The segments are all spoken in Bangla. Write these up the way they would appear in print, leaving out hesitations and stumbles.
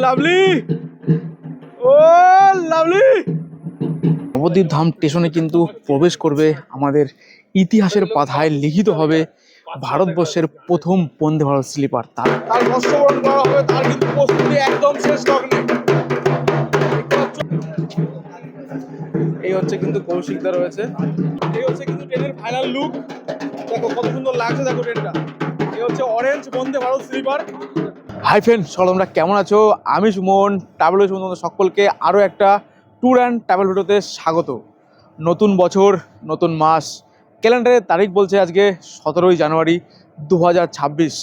লাভলি, ও লাভলি। নবদ্বীপ ধাম স্টেশনে কিন্তু প্রবেশ করবে আমাদের ইতিহাসের পাতায় লিখিত হবে ভারতবর্ষের প্রথম বন্দে ভারত স্লিপার। তার কষ্টবরণ করা হবে, তার কিন্তু প্রস্তুতি একদম শেষ লগ্নে। এই হচ্ছে কিন্তু কৌশিকদা রয়েছে, এই হচ্ছে কিন্তু ট্রেনের ফাইনাল লুক। দেখো কত সুন্দর লাগছে, দেখো ট্রেনটা। এই হচ্ছে orange Vande Bharat sleeper. Hi friend, সকল তোমরা কেমন আছো? আমি সুমন, ট্রাভেল সুমন, তোমাদের সকলকে আরও একটা ট্যুর অ্যান্ড ট্রাভেল ভিডিওতে স্বাগত। নতুন বছর, নতুন মাস, ক্যালেন্ডারের তারিখ বলছে আজকে 17ই জানুয়ারি 2026।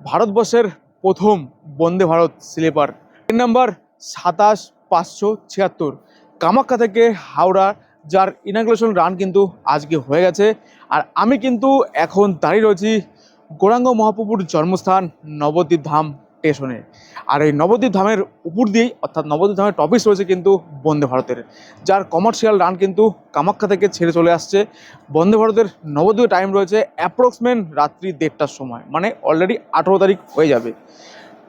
ভারতবর্ষের প্রথম Vande Bharat sleeper, train number 27576, Kamakhya থেকে হাওড়া, যার ইনাগুরেশন রান কিন্তু আজকে হয়ে গেছে। আর আমি কিন্তু এখন দাঁড়িয়ে রয়েছি গৌরাঙ্গ মহাপ্রভুর জন্মস্থান নবদ্বীপ ধাম স্টেশনে। আর এই নবদ্বীপ ধামের উপর দিয়েই, অর্থাৎ নবদ্বীপ ধামের টপিস রয়েছে কিন্তু বন্দে ভারতের, যার কমার্শিয়াল রান কিন্তু কামাখ্যা থেকে ছেড়ে চলে আসছে। বন্দে ভারতের নবদ্বীপে টাইম রয়েছে অ্যাপ্রক্সিমেট রাত্রি 1:30টার সময়, মানে অলরেডি 18 তারিখ হয়ে যাবে।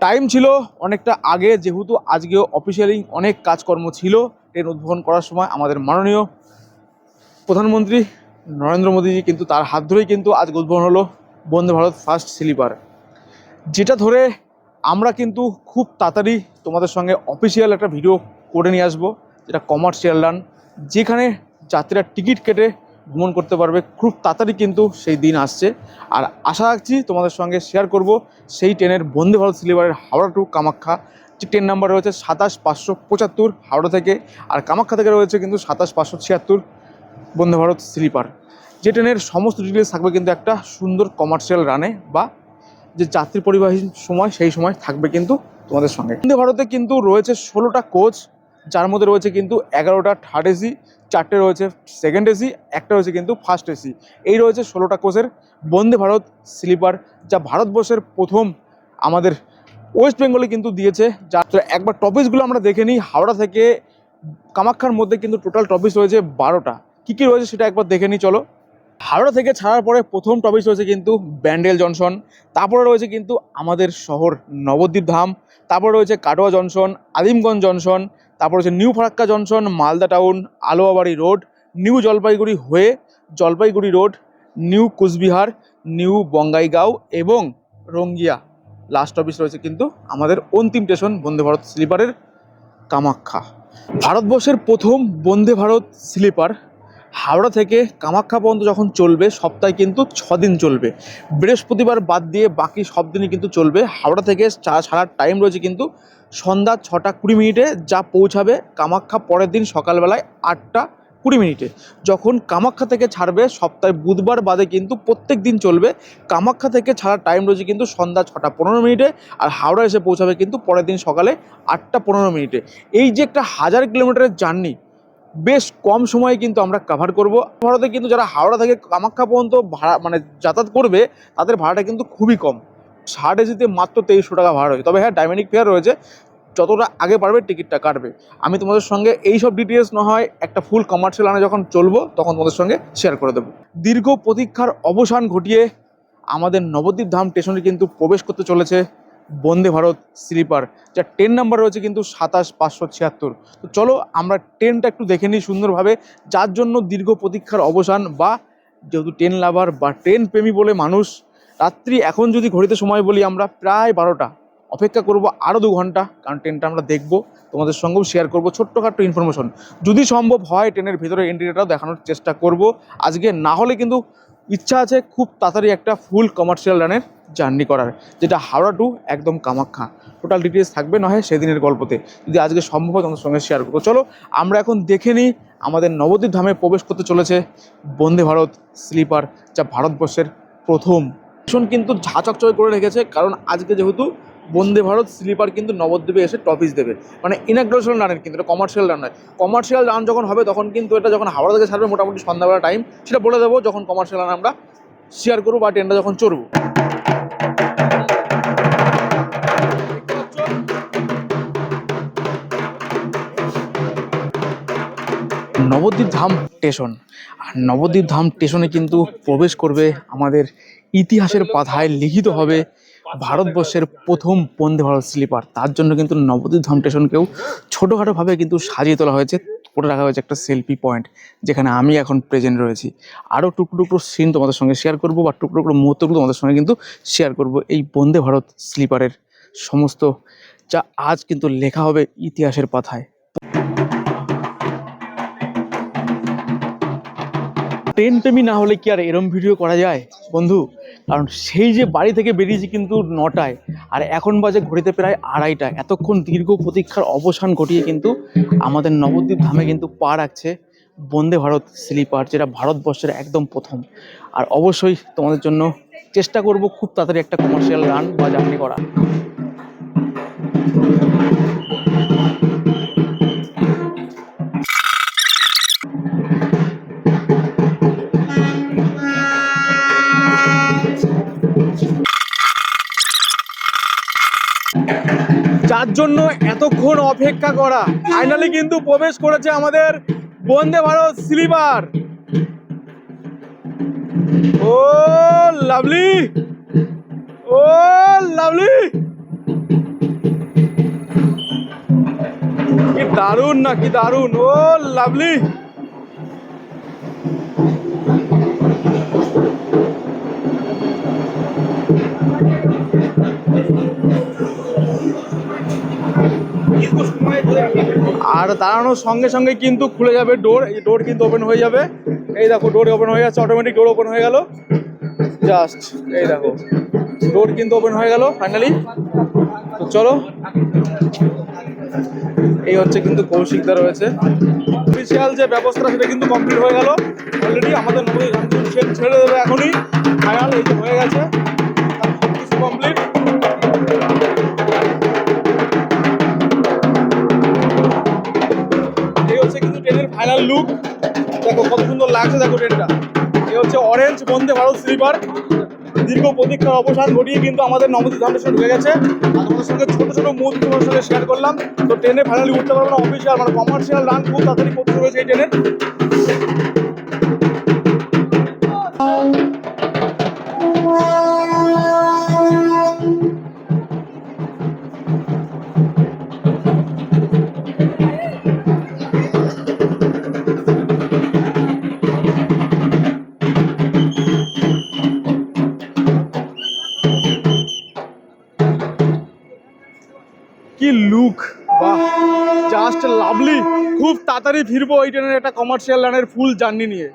টাইম ছিল অনেকটা আগে, যেহেতু আজকেও অফিসিয়ালি অনেক কাজকর্ম ছিল। ট্রেন উদ্বোধন করার সময় আমাদের মাননীয় প্রধানমন্ত্রী নরেন্দ্র মোদীজি কিন্তু তার হাত ধরেই কিন্তু আজ উদ্বোধন হলো বন্দে ভারত ফার্স্ট স্লিপার, যেটা ধরে আমরা কিন্তু খুব তাড়াতাড়ি তোমাদের সঙ্গে অফিসিয়াল একটা ভিডিও করে নিয়ে আসবো, যেটা কমার্শিয়াল রান, যেখানে যাত্রীরা টিকিট কেটে ভ্রমণ করতে পারবে। খুব তাড়াতাড়ি কিন্তু সেই দিন আসছে। আর আশা রাখছি তোমাদের সঙ্গে শেয়ার করব সেই ট্রেনের বন্দে ভারত স্লিপারের হাওড়া টু কামাখ্যা, যে ট্রেন নাম্বার রয়েছে 27575 হাওড়া থেকে, আর কামাখ্যা থেকে রয়েছে কিন্তু 27576 বন্দে ভারত স্লিপার। যে ট্রেনের সমস্ত ডিটেলস থাকবে কিন্তু একটা সুন্দর কমার্শিয়াল রানে, বা যে যাত্রী পরিবাহী সময় সেই সময় থাকবে কিন্তু তোমাদের সঙ্গে। বন্দে ভারতে কিন্তু রয়েছে 16টা কোচ, যার মধ্যে রয়েছে কিন্তু 11টা থার্ড এসি, 4টে রয়েছে সেকেন্ড এসি, একটা রয়েছে কিন্তু ফার্স্ট এসি। এই রয়েছে 16টা কোচের বন্দে ভারত স্লিপার, যা ভারতবর্ষের প্রথম আমাদের ওয়েস্ট বেঙ্গলে কিন্তু দিয়েছে। যা একবার টপিসগুলো আমরা দেখে নিই। হাওড়া থেকে কামাখ্যার মধ্যে কিন্তু টোটাল টপিস রয়েছে 12টা। কী কী রয়েছে সেটা একবার দেখে নিই চলো। হাওড়া থেকে ছাড়ার পরে প্রথম টপিস রয়েছে কিন্তু ব্যান্ডেল জংশন, তারপরে রয়েছে কিন্তু আমাদের শহর নবদ্বীপ ধাম, তারপরে রয়েছে কাটোয়া জংশন, আদিমগঞ্জ জংশন, তারপর রয়েছে new Farakka junction, Malda town, Aluabari road, new Jalpaiguri হয়ে Jalpaiguri road, new Cooch Behar, new Bongaigaon এবং রঙ্গিয়া। লাস্ট টপিস রয়েছে কিন্তু আমাদের অন্তিম স্টেশন বন্দে ভারত স্লিপারের কামাখ্যা। ভারতবর্ষের প্রথম বন্দে ভারত স্লিপার হাওড়া থেকে কামাখ্যা পর্যন্ত যখন চলবে, সপ্তাহে কিন্তু 6 দিন চলবে, বৃহস্পতিবার বাদ দিয়ে বাকি সব দিনই কিন্তু চলবে। হাওড়া থেকে ছাড়ার টাইম রয়েছে কিন্তু সন্ধ্যা 6টা 20 মিনিটে, যা পৌঁছাবে কামাখ্যা পরের দিন সকালবেলায় 8টা 20 মিনিটে। যখন কামাখ্যা থেকে ছাড়বে সপ্তাহে বুধবার বাদে কিন্তু প্রত্যেক দিন চলবে। কামাখ্যা থেকে ছাড়ার টাইম রয়েছে কিন্তু সন্ধ্যা 6টা 15 মিনিটে, আর হাওড়া এসে পৌঁছাবে কিন্তু পরের দিন সকালে 8টা 15 মিনিটে। এই যে একটা 1000 কিলোমিটারের জার্নি বেশ কম সময়ে কিন্তু আমরা কভার করব। ভারতে কিন্তু যারা হাওড়া থেকে কামাখ্যা পর্যন্ত ভাড়া মানে যাতায়াত করবে, তাদের ভাড়াটা কিন্তু খুবই কম। 60 এসিতে মাত্র 2300 টাকা ভাড়া রয়েছে। তবে হ্যাঁ, ডাইনামিক ফেয়ার রয়েছে, যতটা আগে পারবে টিকিটটা কাটবে। আমি তোমাদের সঙ্গে এই সব ডিটেলস না হয় একটা ফুল কমার্শিয়াল আনে যখন চলবো তখন তোমাদের সঙ্গে শেয়ার করে দেবো। দীর্ঘ প্রতীক্ষার অবসান ঘটিয়ে আমাদের নবদ্বীপ ধাম স্টেশনে কিন্তু প্রবেশ করতে চলেছে বন্দে ভারত স্লিপার, যার ট্রেন নাম্বার রয়েছে কিন্তু 27576। তো চলো আমরা ট্রেনটা একটু দেখে নিই সুন্দরভাবে, যার জন্য দীর্ঘ প্রতীক্ষার অবসান। বা যেহেতু ট্রেন লাভার বা ট্রেন প্রেমী বলে মানুষ, রাত্রি এখন যদি ঘড়িতে সময় বলি আমরা প্রায় 12টা, অপেক্ষা করব আরও 2 ঘন্টা, কারণ ট্রেনটা আমরা দেখব, তোমাদের সঙ্গেও শেয়ার করবো ছোট্টখাট্ট ইনফরমেশন। যদি সম্ভব হয় ট্রেনের ভেতরে ইন্টেরিয়রটাও দেখানোর চেষ্টা করব আজকে, না হলে কিন্তু ইচ্ছা আছে খুব তাড়াতাড়ি একটা ফুল কমার্শিয়াল রানের জার্নি করার, যেটা হাওড়া টু একদম কামাখ্যা। টোটাল ডিটেলস থাকবে না হয় সেদিনের গল্পতে, যদি আজকে সম্ভব হয় তোমাদের সঙ্গে শেয়ার করবো। চলো আমরা এখন দেখে নিই আমাদের নবদ্বীপ ধামে প্রবেশ করতে চলেছে বন্দে ভারত স্লিপার, যা ভারতবর্ষের প্রথম। ভীষণ কিন্তু ঝাঁচকচক করে রেখেছে, কারণ আজকে যেহেতু বন্দে ভারত স্লিপার কিন্তু নবদ্বীপে এসে টপিস দেবে, মানে ইনাগ্রেশন রানের, কিন্তু এটা কমার্শিয়াল রান নয়। কমার্শিয়াল রান যখন হবে তখন কিন্তু এটা যখন হাওড়া থেকে ছাড়বে মোটামুটি সন্ধ্যাবেলা টাইম, সেটা বলে দেবো যখন কমার্শিয়াল রান আমরা শেয়ার করবো বা ট্রেনটা যখন চড়বো। নবদ্বীপ ধাম স্টেশন, আর নবদ্বীপ ধাম স্টেশনে কিন্তু প্রবেশ করবে আমাদের ইতিহাসের পাতায় লিখিত হবে ভারতবর্ষের প্রথম বন্দে ভারত স্লিপার, তার জন্য কিন্তু নবদ্বীপ ধাম স্টেশনকেও ছোটোখাটোভাবে কিন্তু সাজিয়ে তোলা হয়েছে, করে রাখা হয়েছে একটা সেলফি পয়েন্ট, যেখানে আমি এখন প্রেজেন্ট রয়েছি। আরও টুকরো টুকরো সিন তোমাদের সঙ্গে শেয়ার করবো, বা টুকরো টুকরো মুহূর্তগুলো তোমাদের সঙ্গে কিন্তু শেয়ার করব এই বন্দে ভারত স্লিপারের সমস্ত, যা আজ কিন্তু লেখা হবে ইতিহাসের পাতায়। ট্রেন প্রেমী না হলে কি আর এরম ভিডিও করা যায় বন্ধু? কারণ সেই যে বাড়ি থেকে বেরিয়েছি কিন্তু 9টায়, আর এখন বাজে ঘড়িতে প্রায় 2:30টা। এতক্ষণ দীর্ঘ প্রতীক্ষার অবসান ঘটিয়ে কিন্তু আমাদের নবদ্বীপ ধামে কিন্তু পা রাখছে বন্দে ভারত স্লিপার, যেটা ভারতবর্ষের একদম প্রথম। আর অবশ্যই তোমাদের জন্য চেষ্টা করব খুব তাড়াতাড়ি একটা কমার্শিয়াল রান বা জার্নি করা। যার জন্য এতক্ষণ অপেক্ষা করা ফাইনালি কিন্তু প্রবেশ করেছে আমাদের বন্দে ভারত স্লিপার। ও লাভলি, ও লাভলি, কি দারুণ না, কি দারুণ, ও লাভলি। আর দাঁড়ানোর সঙ্গে সঙ্গে কিন্তু খুলে যাবে ডোর, এই ডোর কিন্তু ওপেন হয়ে যাবে। এই দেখো ডোর ওপেন হয়ে যাচ্ছে, অটোমেটিক ডোর ওপেন হয়ে গেল। জাস্ট এই দেখো ডোর কিন্তু ওপেন হয়ে গেল ফাইনালি। তো চলো, এই হচ্ছে কিন্তু কৌশিকদা রয়েছে। অফিসিয়াল যে ব্যবস্থা সেটা কিন্তু কমপ্লিট হয়ে গেল অলরেডি। আমাদের নবদ্বীপ ধাম ছেড়ে দেবে এখনই, ফাইনাল এই যে হয়ে গেছে, কিছু কমপ্লিট। এই হচ্ছে কিন্তু ট্রেনের ফাইনাল লুক, দেখো কত সুন্দর লাগছে। দেখো ট্রেনটা, এই হচ্ছে অরেঞ্জ বন্দে ভারত স্লিপার। দীর্ঘ প্রতীক্ষার অবসান ঘটিয়ে কিন্তু আমাদের নবদ্বীপ ধাম স্টেশন ঢুকে গেছে। আর তোমাদের সঙ্গে ছোটো ছোটো মুহূর্ত তোমাদের সঙ্গে শেয়ার করলাম। তো ট্রেনে ফাইনালি উঠতে পারবো না, অফিসিয়াল মানে কমার্শিয়াল রান খুব তাড়াতাড়ি করতে রয়েছে এই ট্রেনের। কি লুক, বাহ, জাস্ট লাভলি। খুব তাড়াতাড়ি ফিরবো এই ট্রেনের একটা কমার্শিয়াল লাইনের ফুল জার্নি নিয়ে।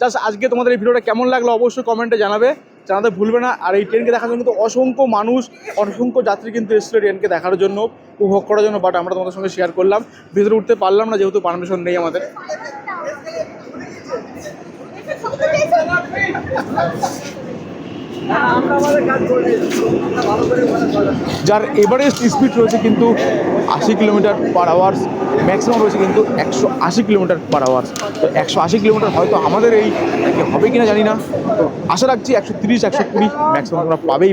জাস্ট আজকে তোমাদের এই ভিডিওটা কেমন লাগলো অবশ্যই কমেন্টে জানাতে ভুলবে না। আর এই ট্রেনকে দেখার জন্য কিন্তু অসংখ্য মানুষ, অসংখ্য যাত্রী কিন্তু এসেছিল ট্রেনকে দেখার জন্য, উপভোগ করার জন্য। বাট আমরা তোমাদের সঙ্গে শেয়ার করলাম, ভিতরে উঠতে পারলাম না যেহেতু পারমিশন নেই আমাদের। যার এভারেস্ট স্পিড রয়েছে কিন্তু 80 কিলোমিটার পার আওয়ার্স, ম্যাক্সিমাম রয়েছে কিন্তু 180 কিলোমিটার পার আওয়ার্স। তো 180 কিলোমিটার হয়তো আমাদের এই হবে কিনা জানি না, তো আশা রাখছি 130 120 ম্যাক্সিমাম তোমরা পাবে।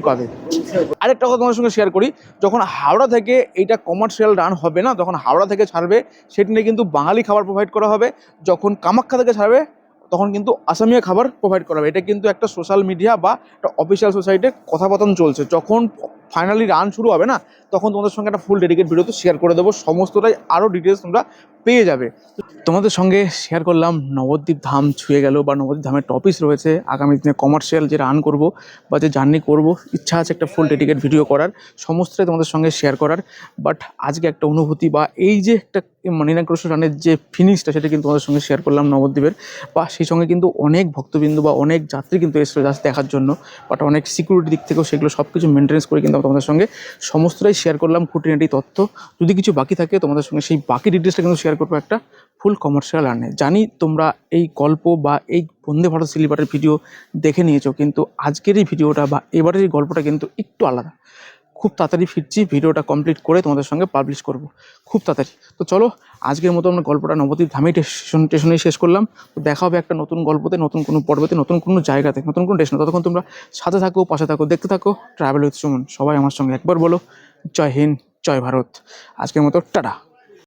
আরেকটা কথা তোমাদের সঙ্গে শেয়ার করি, যখন হাওড়া থেকে এইটা কমার্শিয়াল রান হবে না, যখন হাওড়া থেকে ছাড়বে সেটি নিয়ে কিন্তু বাঙালি খাবার প্রোভাইড করা হবে। যখন কামাখ্যা থেকে ছাড়বে তখন কিন্তু আসামিয়া খাবার প্রোভাইড করা হবে। এটা কিন্তু একটা সোশ্যাল মিডিয়া বা একটা অফিসিয়াল সোসাইটির কথাবার্তা চলছে। যখন ফাইনালি রান শুরু হবে না, তখন তোমাদের সঙ্গে একটা ফুল ডেডিকেট ভিডিও তো শেয়ার করে দেবো, সমস্তটাই আরও ডিটেলস তোমরা পেয়ে যাবে। তোমাদের সঙ্গে শেয়ার করলাম নবদ্বীপ ধাম ছুঁয়ে গেল, বা নবদ্বীপ ধামের টপিস রয়েছে আগামী দিনে কমার্শিয়াল যে রান করব বা যে জার্নি করব, ইচ্ছা আছে একটা ফুল ডেডিকেট ভিডিও করার, সমস্তটাই তোমাদের সঙ্গে শেয়ার করার। বাট আজকে একটা অনুভূতি বা এই যে একটা ইনাগ্রেশন রানের যে ফিনিশটা, সেটা কিন্তু তোমাদের সঙ্গে শেয়ার করলাম নবদ্বীপের। বা সেই সঙ্গে কিন্তু অনেক ভক্তবিন্দু বা অনেক যাত্রী কিন্তু এসেছিল জাস্ট দেখার জন্য। বাট অনেক সিকিউরিটি দিক থেকেও সেগুলো সব কিছু মেনটেন্স করে কিন্তু তোমাদের সঙ্গে সমস্তটাই শেয়ার করলাম, খুঁটিনাটি তথ্য। যদি কিছু বাকি থাকে তোমাদের সঙ্গে সেই বাকি ডিটেলসটা কিন্তু শেয়ার করবো একটা ফুল কমার্শিয়াল রানে। জানি তোমরা এই গল্প বা এই বন্দে ভারত স্লিপারের ভিডিও দেখে নিয়েছো, কিন্তু আজকের এই ভিডিওটা বা এবারের এই গল্পটা কিন্তু একটু আলাদা। খুব তাড়াতাড়ি ফিরছি, ভিডিওটা কমপ্লিট করে তোমাদের সঙ্গে পাবলিশ করব খুব তাড়াতাড়ি। তো চলো, আজকের মতো আমরা গল্পটা নবদ্বীপ ধামেই স্টেশনেই শেষ করলাম। তো দেখা হবে একটা নতুন গল্পতে, নতুন কোনো পর্বতে, নতুন কোনো জায়গাতে, নতুন কোনো স্টেশনে। ততক্ষণ তোমরা সাথে থাকো, পাশে থাকো, দেখতে থাকো ট্রাভেল উইথ সুমন। সবাই আমার সঙ্গে একবার বলো, জয় হিন্দ, জয় ভারত। আজকের মতো টাটা।